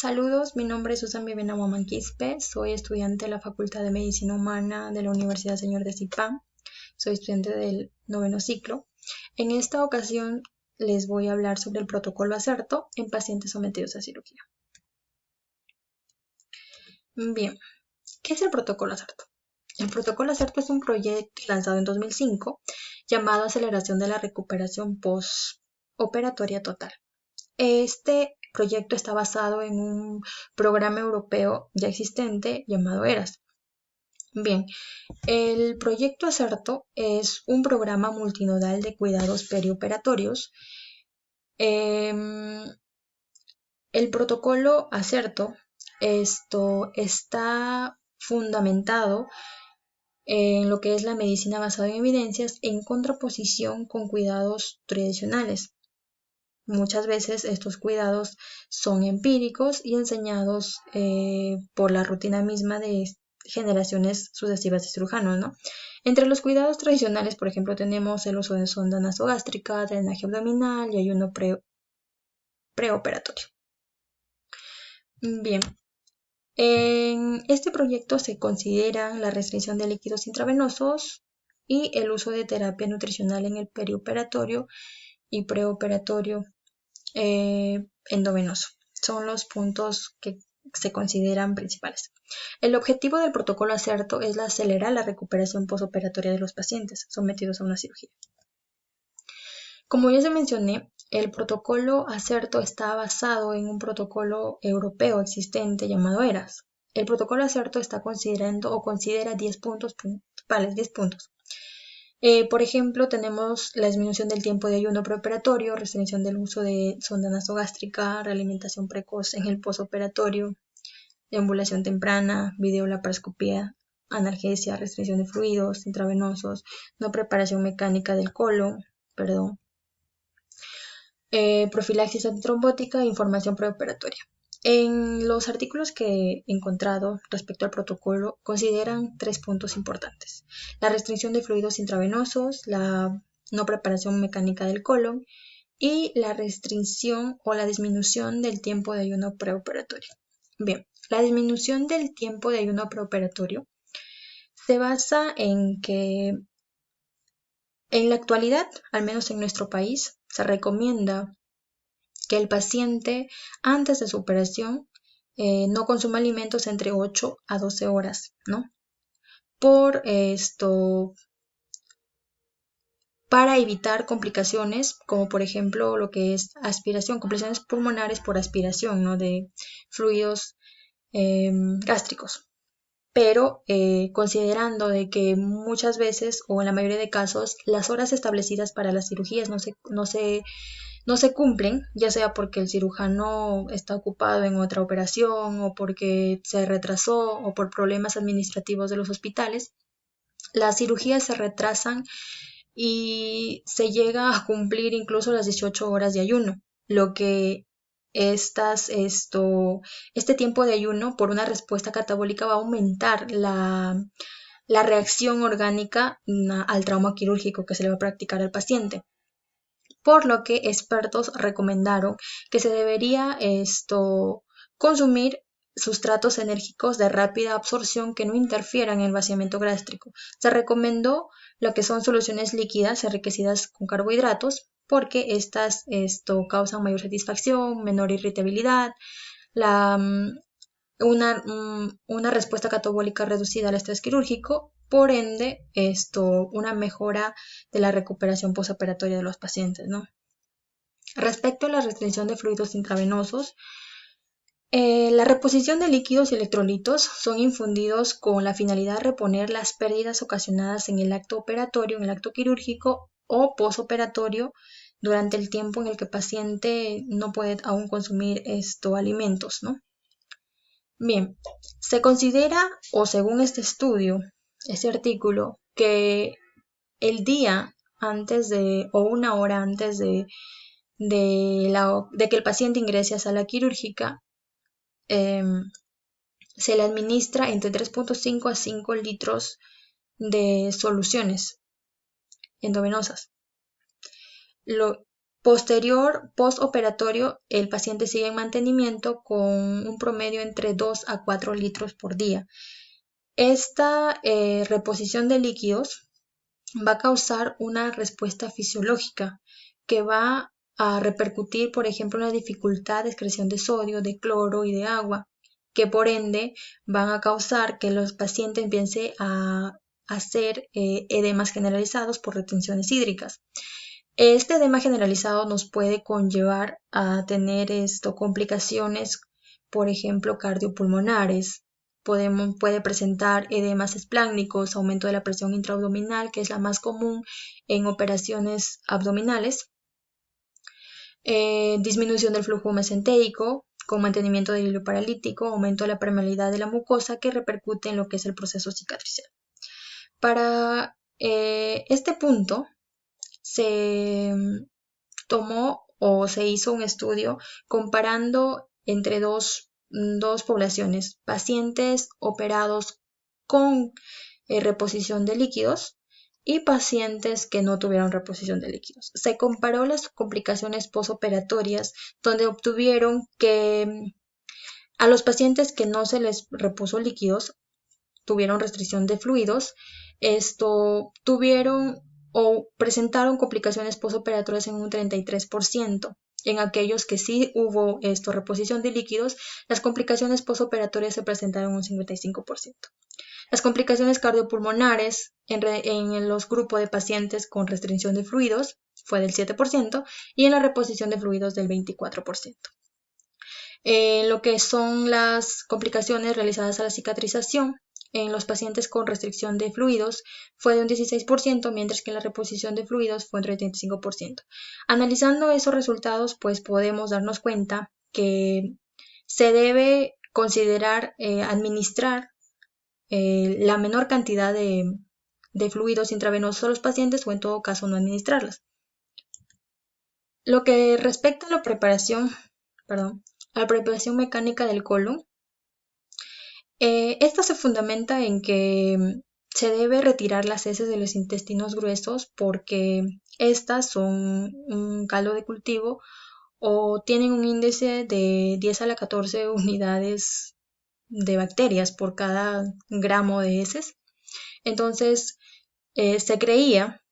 Saludos, mi nombre es Susan Vivena Guamán Quispe, soy estudiante de la Facultad de Medicina Humana de la Universidad Señor de Zipán, soy estudiante del 9º ciclo. En esta ocasión les voy a hablar sobre el protocolo ACERTO en pacientes sometidos a cirugía. Bien, ¿qué es el protocolo ACERTO? El protocolo ACERTO es un proyecto lanzado en 2005 llamado Aceleración de la Recuperación Postoperatoria Total. Este proyecto está basado en un programa europeo ya existente llamado ERAS. Bien, el proyecto ACERTO es un programa multinodal de cuidados perioperatorios. El protocolo ACERTO está fundamentado en lo que es la medicina basada en evidencias en contraposición con cuidados tradicionales. Muchas veces estos cuidados son empíricos y enseñados por la rutina misma de generaciones sucesivas de cirujanos, ¿no? Entre los cuidados tradicionales, por ejemplo, tenemos el uso de sonda nasogástrica, drenaje abdominal y ayuno preoperatorio. Bien, en este proyecto se consideran la restricción de líquidos intravenosos y el uso de terapia nutricional en el perioperatorio y preoperatorio endovenoso. Son los puntos que se consideran principales. El objetivo del protocolo ACERTO es acelerar la recuperación postoperatoria de los pacientes sometidos a una cirugía. Como ya se mencioné, el protocolo ACERTO está basado en un protocolo europeo existente llamado ERAS. El protocolo ACERTO está considera 10 puntos principales, 10 puntos. Por ejemplo, tenemos la disminución del tiempo de ayuno preoperatorio, restricción del uso de sonda nasogástrica, realimentación precoz en el postoperatorio, deambulación temprana, videolaparoscopía, analgesia, restricción de fluidos intravenosos, no preparación mecánica del colon, profilaxis antitrombótica e información preoperatoria. En los artículos que he encontrado respecto al protocolo consideran 3 puntos importantes: la restricción de fluidos intravenosos, la no preparación mecánica del colon y la restricción o la disminución del tiempo de ayuno preoperatorio. Bien, la disminución del tiempo de ayuno preoperatorio se basa en que en la actualidad, al menos en nuestro país, se recomienda que el paciente antes de su operación no consuma alimentos entre 8 a 12 horas, ¿no? Para evitar complicaciones como por ejemplo lo que es aspiración, complicaciones pulmonares por aspiración, ¿no? De fluidos gástricos. Pero considerando de que muchas veces o en la mayoría de casos las horas establecidas para las cirugías no se cumplen, ya sea porque el cirujano está ocupado en otra operación o porque se retrasó o por problemas administrativos de los hospitales, las cirugías se retrasan y se llega a cumplir incluso las 18 horas de ayuno, lo que este tiempo de ayuno por una respuesta catabólica va a aumentar la reacción orgánica al trauma quirúrgico que se le va a practicar al paciente. Por lo que expertos recomendaron que se debería consumir sustratos enérgicos de rápida absorción que no interfieran en el vaciamiento gástrico. Se recomendó lo que son soluciones líquidas enriquecidas con carbohidratos porque estas causan mayor satisfacción, menor irritabilidad, una respuesta catabólica reducida al estrés quirúrgico, por ende, una mejora de la recuperación postoperatoria de los pacientes, ¿no? Respecto a la restricción de fluidos intravenosos, la reposición de líquidos y electrolitos son infundidos con la finalidad de reponer las pérdidas ocasionadas en el acto operatorio, en el acto quirúrgico o postoperatorio durante el tiempo en el que el paciente no puede aún consumir alimentos, ¿no? Bien, se considera, o según este artículo, que el día antes o una hora antes de que el paciente ingrese a sala quirúrgica, se le administra entre 3.5 a 5 litros de soluciones endovenosas. Postoperatorio, el paciente sigue en mantenimiento con un promedio entre 2 a 4 litros por día. Esta reposición de líquidos va a causar una respuesta fisiológica que va a repercutir, por ejemplo, en la dificultad de excreción de sodio, de cloro y de agua, que por ende van a causar que los pacientes empiecen a hacer edemas generalizados por retenciones hídricas. Este edema generalizado nos puede conllevar a tener complicaciones, por ejemplo, cardiopulmonares. Puede presentar edemas espláncnicos, aumento de la presión intraabdominal, que es la más común en operaciones abdominales, disminución del flujo mesentérico, con mantenimiento del hilo paralítico, aumento de la permeabilidad de la mucosa, que repercute en lo que es el proceso cicatricial. Para este punto, se tomó o se hizo un estudio comparando entre dos poblaciones, pacientes operados con reposición de líquidos y pacientes que no tuvieron reposición de líquidos. Se comparó las complicaciones postoperatorias, donde obtuvieron que a los pacientes que no se les repuso líquidos, tuvieron restricción de fluidos, tuvieron o presentaron complicaciones postoperatorias en un 33%. En aquellos que sí hubo reposición de líquidos, las complicaciones postoperatorias se presentaron en un 55%. Las complicaciones cardiopulmonares en los grupos de pacientes con restricción de fluidos fue del 7% y en la reposición de fluidos del 24%. Lo que son las complicaciones realizadas a la cicatrización, en los pacientes con restricción de fluidos fue de un 16%, mientras que en la reposición de fluidos fue un 35%. Analizando esos resultados, pues podemos darnos cuenta que se debe considerar administrar la menor cantidad de fluidos intravenosos a los pacientes o en todo caso no administrarlas. Lo que respecta a la preparación mecánica del colon, esta se fundamenta en que se debe retirar las heces de los intestinos gruesos porque estas son un caldo de cultivo o tienen un índice de 10 a la 14 unidades de bacterias por cada gramo de heces. Entonces, se creía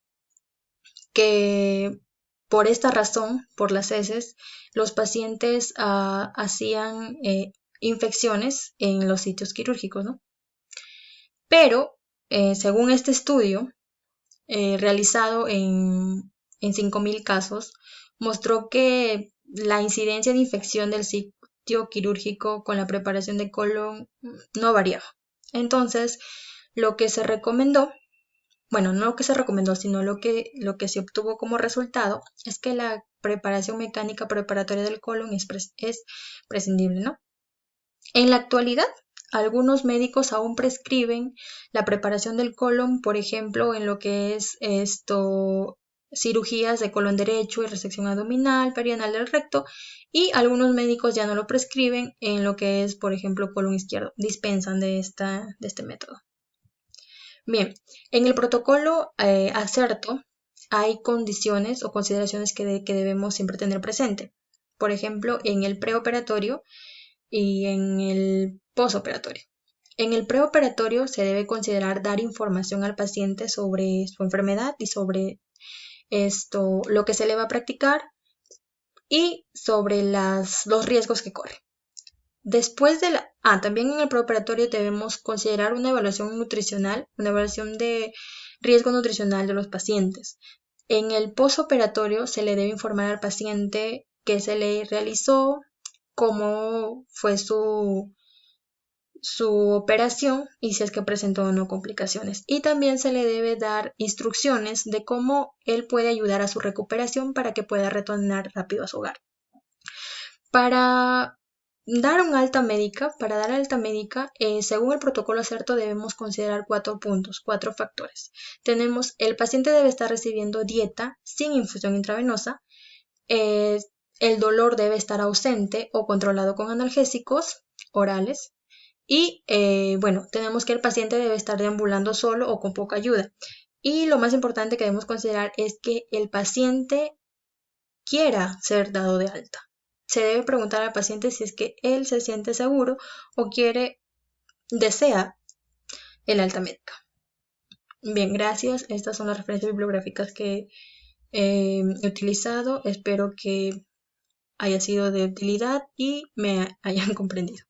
que por esta razón, por las heces, los pacientes hacían infecciones en los sitios quirúrgicos, ¿no? Pero, según este estudio, realizado en 5.000 casos, mostró que la incidencia de infección del sitio quirúrgico con la preparación de colon no variaba. Entonces, lo que se recomendó, bueno, no lo que se recomendó, sino lo que se obtuvo como resultado es que la preparación mecánica preparatoria del colon es prescindible, ¿no? En la actualidad, algunos médicos aún prescriben la preparación del colon, por ejemplo, en lo que es cirugías de colon derecho y resección abdominal, perianal del recto, y algunos médicos ya no lo prescriben en lo que es, por ejemplo, colon izquierdo, dispensan de este método. Bien, en el protocolo ACERTO hay condiciones o consideraciones que debemos siempre tener presente. Por ejemplo, en el preoperatorio y en el posoperatorio. En el preoperatorio se debe considerar dar información al paciente sobre su enfermedad y sobre lo que se le va a practicar y sobre los riesgos que corre. Después de también en el preoperatorio debemos considerar una evaluación nutricional, una evaluación de riesgo nutricional de los pacientes. En el posoperatorio se le debe informar al paciente qué se le realizó, cómo fue su operación y si es que presentó o no complicaciones. Y también se le debe dar instrucciones de cómo él puede ayudar a su recuperación para que pueda retornar rápido a su hogar. Para dar alta médica, según el protocolo ACERTO debemos considerar 4 puntos, 4 factores. Tenemos, el paciente debe estar recibiendo dieta sin infusión intravenosa, el dolor debe estar ausente o controlado con analgésicos orales y, tenemos que el paciente debe estar deambulando solo o con poca ayuda. Y lo más importante que debemos considerar es que el paciente quiera ser dado de alta. Se debe preguntar al paciente si es que él se siente seguro o desea el alta médica. Bien, gracias. Estas son las referencias bibliográficas que he utilizado. Espero que haya sido de utilidad y me hayan comprendido.